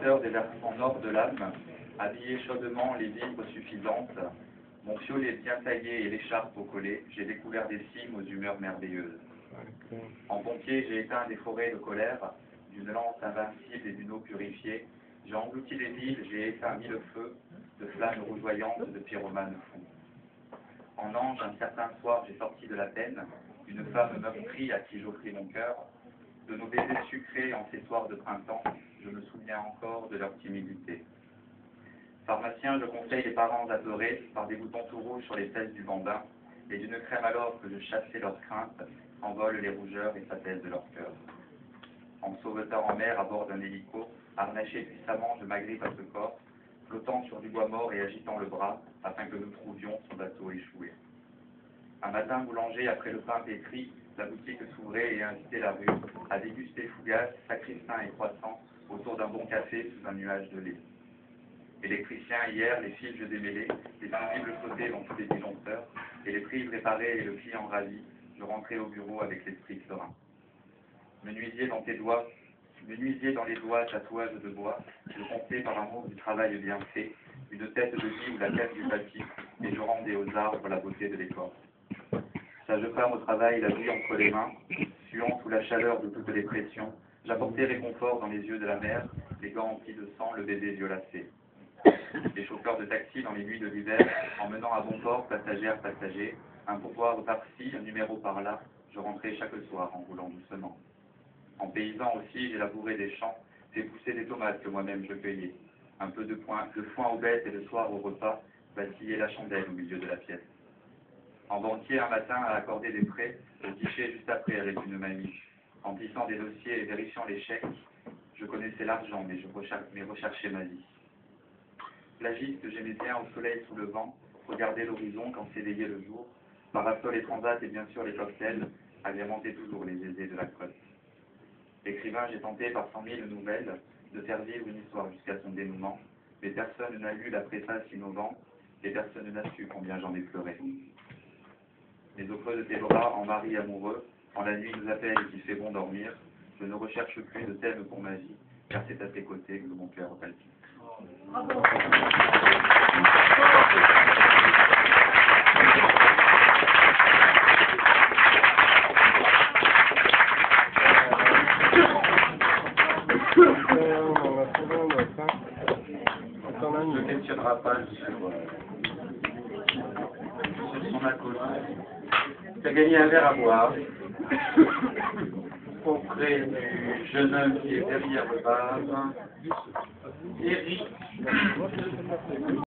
créateur des versants nord de l'âme, habillé chaudement les vibres suffisantes, mon fiolet bien taillé et l'écharpe au collet, j'ai découvert des cimes aux humeurs merveilleuses. En pompier, j'ai éteint des forêts de colère, d'une lance invincible et d'une eau purifiée, j'ai englouti les villes, j'ai éteint mille feux, de flammes rougeoyantes, de pyromanes fous. En ange, un certain soir, j'ai sorti de la peine, une femme meurtrie à qui j'offris mon cœur. De nos baisers sucrés en ces soirs de printemps, je me souviens encore de leur timidité. Pharmacien, je conseille les parents apeurés par des boutons tout rouges sur les fesses du bambin, et d'une crème alors que je chassais leurs craintes, envole les rougeurs et s'apaise de leur cœur. En sauveteur en mer à bord d'un hélico, harnaché puissamment, je m'agrippe à ce corps, flottant sur du bois mort et agitant le bras, afin que nous trouvions son bateau échoué. Un matin boulanger, après le pain pétri, la boutique s'ouvrait et invitait la rue à déguster fougasse, sacristain et croissant autour d'un bon café sous un nuage de lait. Électricien hier, les fils je démêlais, les fusibles flottaient dans tous les disjoncteurs, et les prises réparées et le client ravi, je rentrais au bureau avec l'esprit serein. Menuisier dans tes doigts, menuisier dans les doigts, tatouage de bois, je comptais par amour du travail bien fait, une tête de vie ou la tête du papier, et je rendais aux arbres la beauté de l'écorce. Sage femme au travail, la vie entre les mains, suant sous la chaleur de toutes les pressions, j'apportais réconfort dans les yeux de la mère, les gants emplis de sang, le bébé violacé. Les chauffeurs de taxi dans les nuits de l'hiver, emmenant à bon port passagères, passagers, un pourboire par-ci, un numéro par-là, je rentrais chaque soir en roulant doucement. En paysan aussi, j'ai labouré des champs, fait pousser des tomates que moi-même je cueillais. Un peu de foin aux bêtes et le soir au repas, vacillait la chandelle au milieu de la pièce. En banquier, un matin, à accorder des prêts, au guichet juste après avec une mamie. Remplissant des dossiers et vérifiant les chèques, je connaissais l'argent, mais je recherchais ma vie. Plagiste, j'aimais bien au soleil sous le vent, regarder l'horizon quand s'éveillait le jour, parasol et transat et bien sûr les cocktails, agrémentaient toujours les aisés de la côte. Écrivain, j'ai tenté par 100 000 nouvelles de faire vivre une histoire jusqu'à son dénouement, mais personne n'a lu la préface innovante, et personne n'a su combien j'en ai pleuré. Mais au creux de tes bras, en mari amoureux, quand la nuit nous appelle et qu'il fait bon dormir, je ne recherche plus de thème pour ma vie, car c'est à tes côtés que mon cœur palpite. Bravo. Ne questionnera pas sur son inconnu. Tu as gagné un verre à boire auprès du jeune homme qui est derrière le bar, Eric.